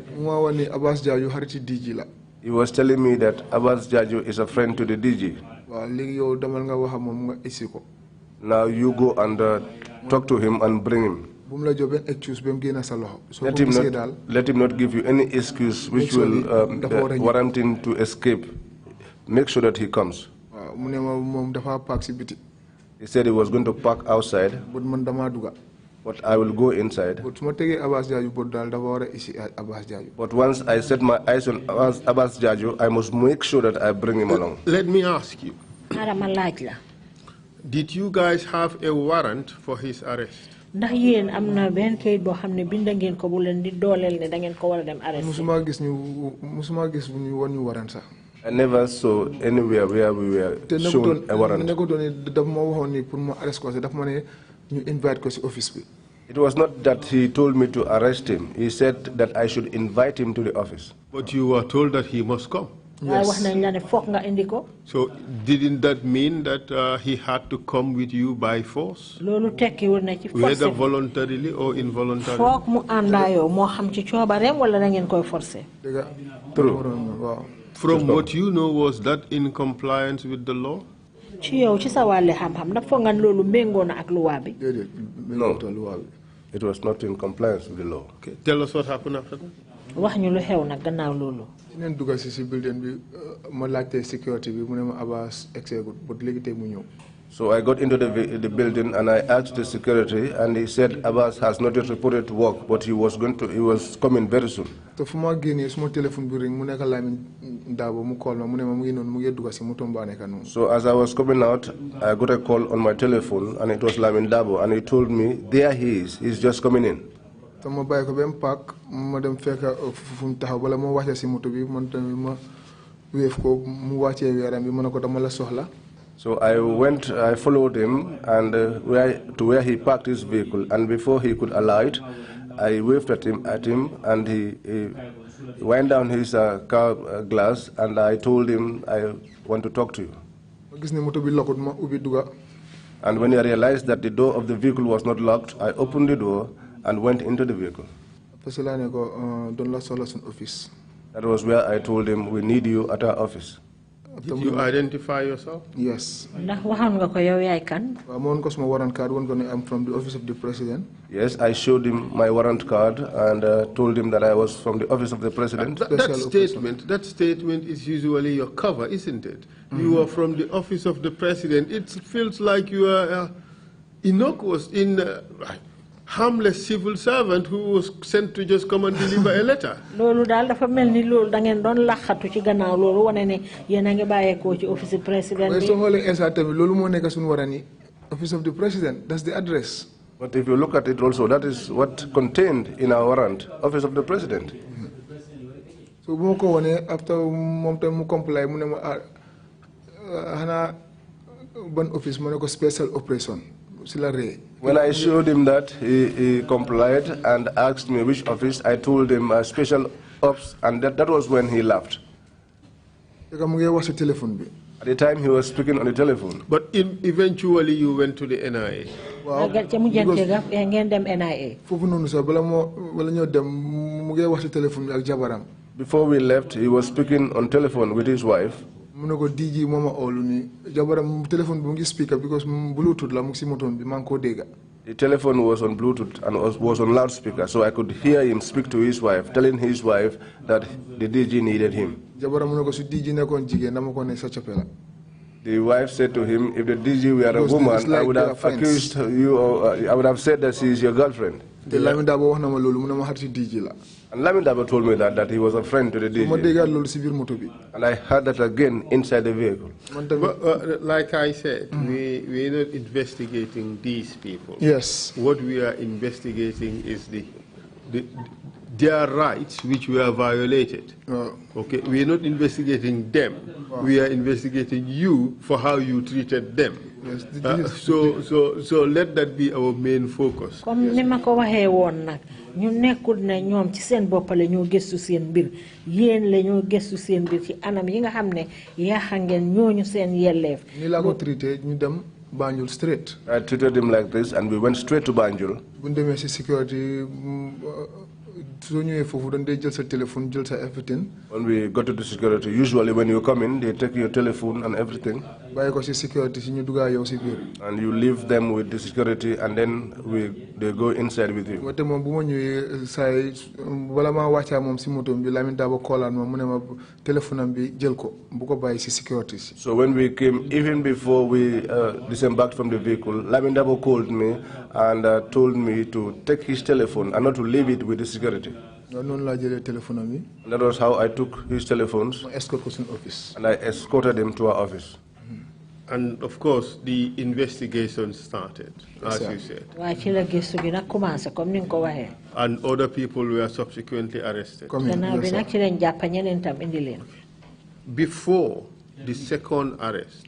He was telling me that Abbas Jaju is a friend to the DG. Now you go and talk to him and bring him. Let him not give you any excuse which will warrant him to escape. Make sure that he comes. He said he was going to park outside, but I will go inside. But once I set my eyes on Abbas Jaju, I must make sure that I bring him along. Let me ask you. Did you guys have a warrant for his arrest? ndax yeen amna ben kayit bo xamne binda ngeen ko bu len di dolel ne da ngeen ko wara dem arrest musuma gis ñu won ñu warrant sax I never saw anywhere where we were shown a warrant. It was not that he told me to arrest him. He said that I should invite him to the office. But you were told that he must come. Yes. So didn't that mean that he had to come with you by force? Whether voluntarily or involuntarily? True. From what you know, was that in compliance with the law? No, it was not in compliance with the law. Okay. Tell us what happened after that. So I got into the building and I asked the security, and he said Abbas has not yet reported to work, but he was coming very soon. So as I was coming out, I got a call on my telephone, and it was Lamin Dabo, and he told me, there he is, he's just coming in. So I followed him and to where he parked his vehicle, and before he could alight, I waved at him, and he wind down his car glass, and I told him, I want to talk to you. And when I realized that the door of the vehicle was not locked, I opened the door and went into the vehicle. That was where I told him, we need you at our office. Did you identify yourself? Yes. I'm from the office of the president. Yes, I showed him my warrant card and told him that I was from the office of the president. That statement is usually your cover, isn't it? You are from the office of the president. It feels like you are innocuous, harmless civil servant who was sent to just come and deliver a letter. Office of the president, that's the address. But if you look at it also, that is what contained in our warrant, office of the president. So after comply, one office special operation. When I showed him that, he complied and asked me which office. I told him special ops, and that was when he laughed. At the time he was speaking on the telephone. But eventually you went to the NIA. Before we left, he was speaking on telephone with his wife. DG mama oluni jabaram telephone bu ngi speaker because Bluetooth la mu ci moton bi man ko dega. The telephone was on Bluetooth and was on loudspeaker, so I could hear him speak to his wife, telling his wife that the DG needed him. Jabaram mu ko su DG nekon jigen dama ko ne sa chapela. The wife said to him, if the DG were a woman, like I would have accused you, or I would have said that she is your girlfriend. Lamin Dabo wax na ma lolu mu na ma xarti DG la. And Lamin Dabo told me that he was a friend to the DG. And I heard that again inside the vehicle. But, like I said, we're not investigating these people. Yes. What we are investigating is their rights which were violated. Okay, we are not investigating them. We are investigating you for how you treated them. Yes, so let that be our main focus. Comme ni ma ko waxee woon nag ñu nekkul ne ñoom ci seen bopp la ñoo gëstu seen mbir yéen la ñoo gëstu seen mbir ci anam yi nga xam ne yaaxa ngeen ñooñu seen yelleef. Ni la ko traité ñu dem Banjul straight. I treated him like this, and we went straight to Banjul. Bu ñu demee ci security so ñëwee foofu dañ day jël sa téléphone jël sa everything. When we go to the security, usually when you come in, they take your telephone and everything. Bàyyi ko ci security ci ñu duggaa yow ci biir. And you leave them with the security, and then they go inside with you. Wate moom bu ma ñëwee saa wala maa wàccaa moom ci moto bi Lamin Dabo koolaan ma mu ne ma téléphone am bi jël ko bu ko bàyyi ci security ci. So when we came, even before we disembarked from the vehicle, Lamin Dabo called me and told me to take his telephone and not to leave it with the security. Noonu laa jëlee téléphone am bi. That was how I took his telephones. Ma escort ko suñu office. And I escorted him to our office. And of course, the investigation started, as you said. And other people were subsequently arrested. Before the second arrest,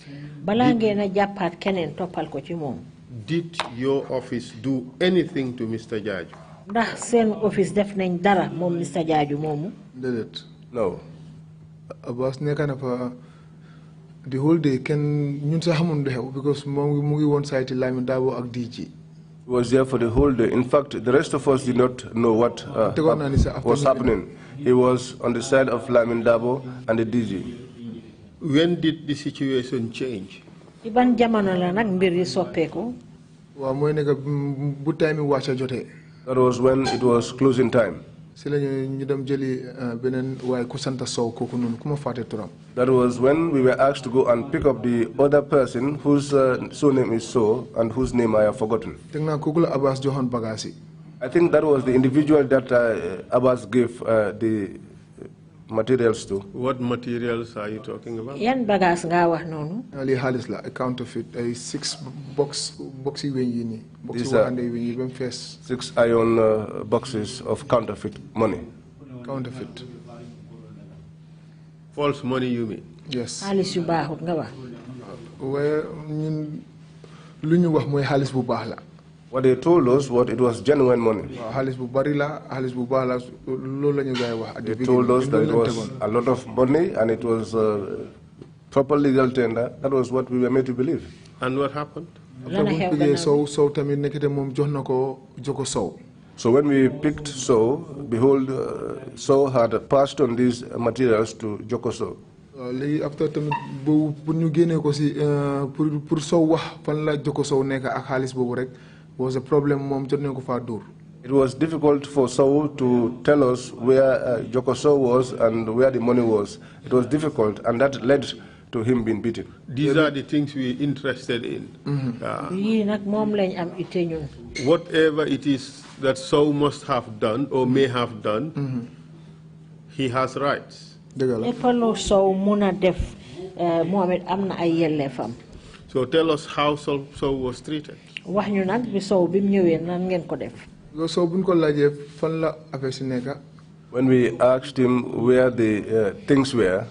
did your office do anything to Mr. Jaju? No. The whole day because Mungi one side Lamin Dabo ak DG. Was there for the whole day. In fact, the rest of us did not know what was happening. He was on the side of Lamin Dabo and the DG. When did the situation change? That was when it was closing time. That was when we were asked to go and pick up the other person whose surname is So and whose name I have forgotten. I think that was the individual that Abbas gave the materials to. What materials are you talking about? Yan bagas nga wax nonu. Ali halis la, a counterfeit, 6 boxy wenyi ni. These are 6 iron boxes of counterfeit money. Counterfeit. False money, you mean? Yes. Halis yu baxut nga wax. Where luñu wax moy halis bu bax la. What they told us was it was genuine money. They told us that it was a lot of money and it was proper legal tender. That was what we were made to believe. And what happened? So when we picked So, behold, So had passed on these materials to Jokoso. After was a problem It was difficult for Saul to tell us where Jokoso was and where the money was. It was difficult, and that led to him being beaten. These are the things we're interested in. Whatever it is that Saul must have done or may have done, he has rights. So tell us how Saul was treated. When we asked him where the things were,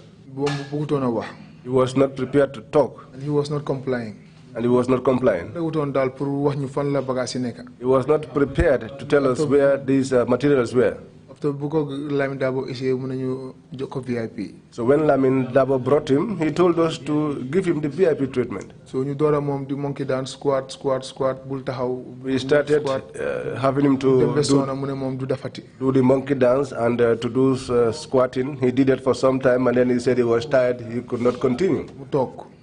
he was not prepared to talk. And he was not complying. He was not prepared to tell us where these materials were. So when Lamin Dabo brought him, he told us to give him the VIP treatment. So we started having him to do the monkey dance and to do squatting. He did it for some time and then he said he was tired, he could not continue.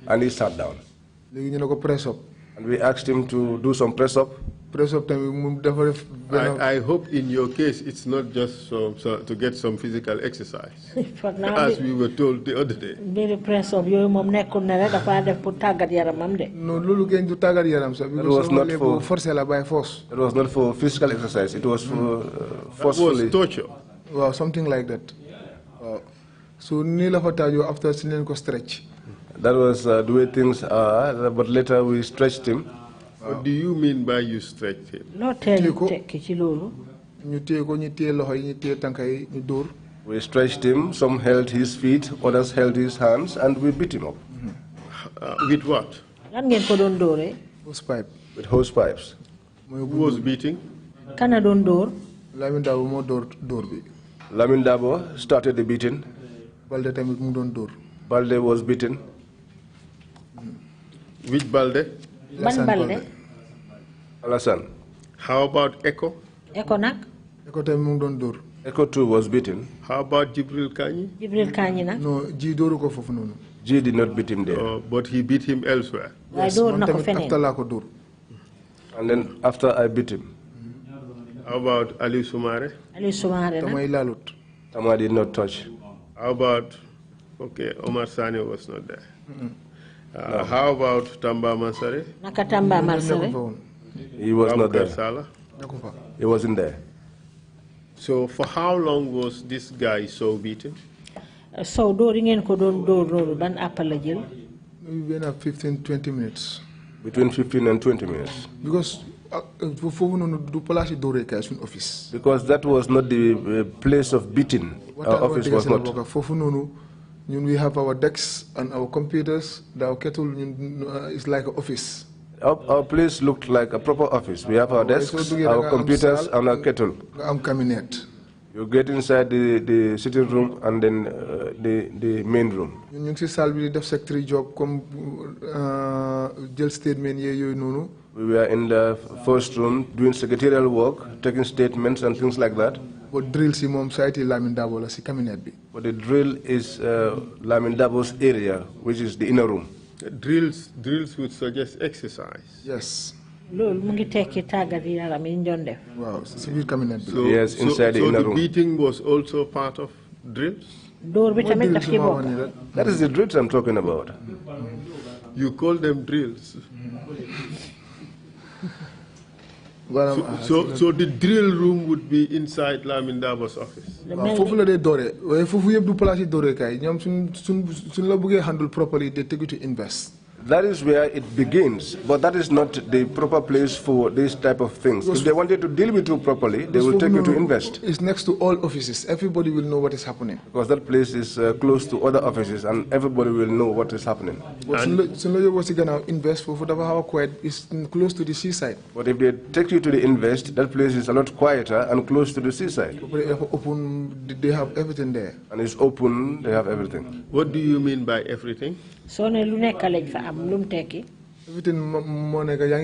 And he sat down. And we asked him to do some press up. I hope in your case it's not just so to get some physical exercise, as we were told the other day. No, it was not for physical exercise. It was for forcefully. It was torture. Well, something like that. So after stretch. That was the way things are, but later we stretched him. What do you mean by you stretched him? We stretched him, some held his feet, others held his hands, and we beat him up. With what? Hose pipe. With hose pipes. Who was beating? Kana don door. Lamin Dabo mo door bi. Lamin Dabo started the beating. Balde tamit mu don door. Balde was beaten. Which Balde? Ban Balde. Alasan. How about Echo? Echo nak? Echo tamit mu don door. Echo too was beaten. How about Jibril Kanyi? Jibril Kanyi nak? No, G dooru ko fofu nonu. G did not beat him there. But he beat him elsewhere. Yes, man tamit after la ko door. And then after I beat him. How about Ali Sumare? Ali Sumare nak? Tamay lalut. Tama did not touch. How about, okay, Omar Sani was not there. How about Tamba Mansare? Naka Tamba Mansare? He was not there. Sala? He wasn't there. So for how long was this guy so beaten? So door ngeen ko don door ban appel la jël? We went 15-20 minutes. Between 15 and 20 minutes. Because Because that was not the place of beating. Our office was not. We have our desks and our computers. Our kettle is like an office. Our place looked like a proper office. We have our desks, our computers, and our kettle. Cabinet. You get inside the sitting room and then the main room. You see, salary def secretary job come jail statement ye We were in the first room doing secretarial work, taking statements and things like that. But drill si mom site Lamin Dabo la si cabinet bi. But the drill is Lamin Dabo's area, which is the inner room. Drills would suggest exercise. Yes. Wow, civil cabinet. So, yes, inside the inner room. So the beating was also part of drills? That is the drills I'm talking about. You call them drills? So the drill room would be inside Lamin Dabo's office? Handle properly, they take you to invest. That is where it begins, but that is not the proper place for this type of things. If they wanted to deal with you properly, they will take you to invest. It's next to all offices. Everybody will know what is happening. Because that place is close to other offices, and everybody will know what is happening. But it's close to the seaside. But if they take you to the invest, that place is a lot quieter and close to the seaside. They have everything there. And it's open, they have everything. What do you mean by everything? Everything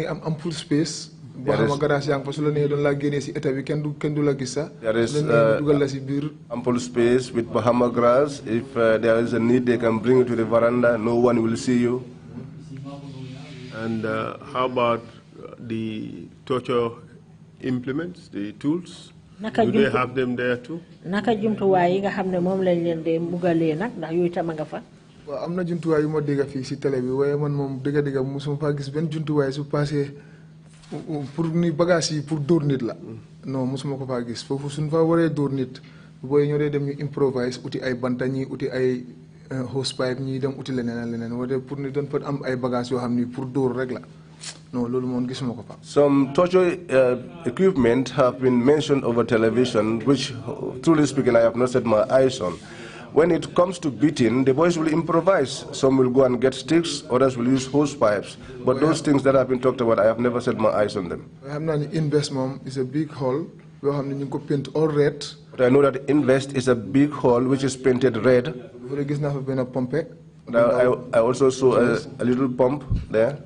am ample space. There is ample space with Bahama grass. If there is a need, they can bring you to the veranda. No one will see you. And how about the torture implements, the tools? Do they have them there too? am na juntuwaay yu ma dégg fii si télé bi waaye man moom dëgg musuma faa gis benn juntuwaay su passé pour ni bagage yi pour dóor nit la non musuma ko faa gis foofu suñ fa waree dóor nit booy ñoo dee dem ñu improvise uti ay banta ñi uti ay hose pipe ñi dem uti leneen wala pour ni doon fa am ay bagage yoo xam ni pour dóor rek la non loolu moom gisuma ko fa. Some torture equipment have been mentioned over television, which, truly speaking, I have not set my eyes on. When it comes to beating, the boys will improvise. Some will go and get sticks, others will use hose pipes. But those things that have been talked about, I have never set my eyes on them. Investment is a big hall. We have to paint all red. But I know that Invest is a big hall which is painted red. I also saw a little pump there.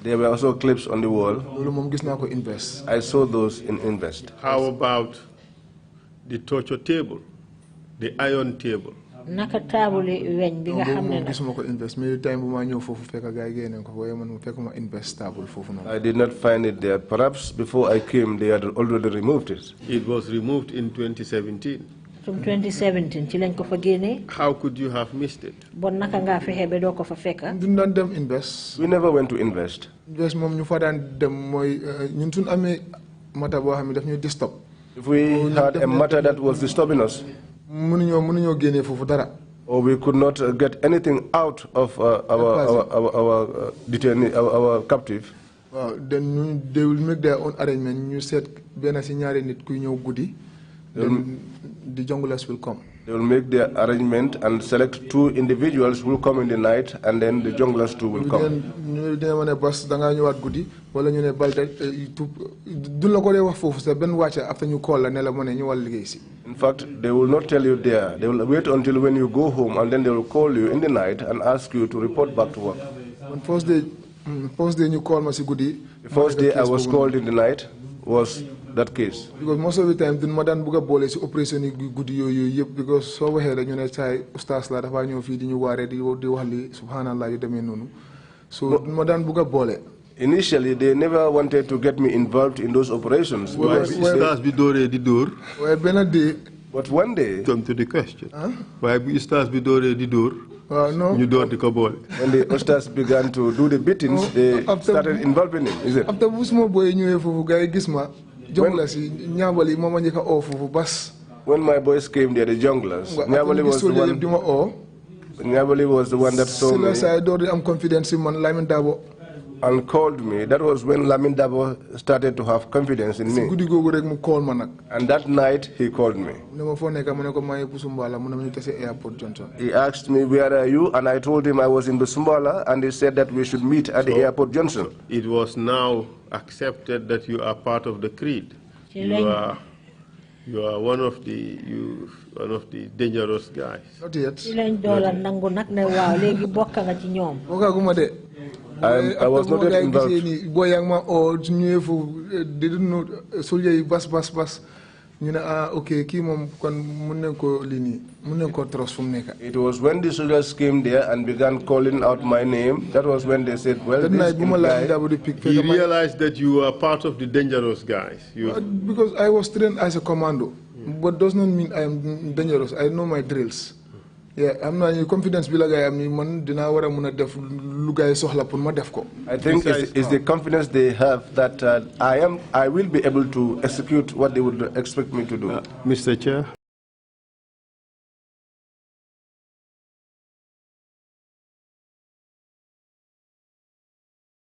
There were also clips on the wall. I saw those in Invest. How about the torture table, the iron table? I did not find it there. Perhaps before I came, they had already removed it. It was removed in 2017. From 2017, how could you have missed it? We never went to Invest. If we had a matter that was disturbing us, Or we could not get anything out of our detainee, our captive. Then they will make their own arrangement. You said benn si ñaari nit kuy ñëw guddi. Then the junglers will come. They will make their arrangement and select 2 individuals who will come in the night, and then the junglers too will come. In fact, they will not tell you there. They will wait until when you go home, and then they will call you in the night and ask you to report back to work. On first day you call me gudi. The first day I was called in the night was that case. Because most of the time, the modern buga bole si operation gudi yo because so we had you know say ustaz la dafa ñew fi di ñu waré di wax li subhanallah yu démé nonu. So modern buga bole. Initially, they never wanted to get me involved in those operations. But one day, come to the question. Why ustaz bidore di door? No. You don't take a ball. When the ustaz began to do the beatings, they started involving him. Is it? After busmo boy ñewé fofu gaay gis ma jongla si ñabali moma ñeka o fofu bas. When my boys came there, the junglers, Nyabali was the one that told me. I am confidence in man Lamin Dabo. And called me. That was when Lamin Dabo started to have confidence in me. And that night he called me. He asked me, where are you? And I told him I was in Busumbala, and he said that we should meet at the airport junction. It was now accepted that you are part of the creed. You are one of the dangerous guys. Not yet. I was not yet involved. It was when the soldiers came there and began calling out my name, that was when they said, well, this guy, he realized that you were part of the dangerous guys. Because I was trained as a commando, but does not mean I am dangerous. I know my drills. Yeah, I'm not confidence. I think it's the confidence they have that I will be able to execute what they would expect me to do. Mr. Chair.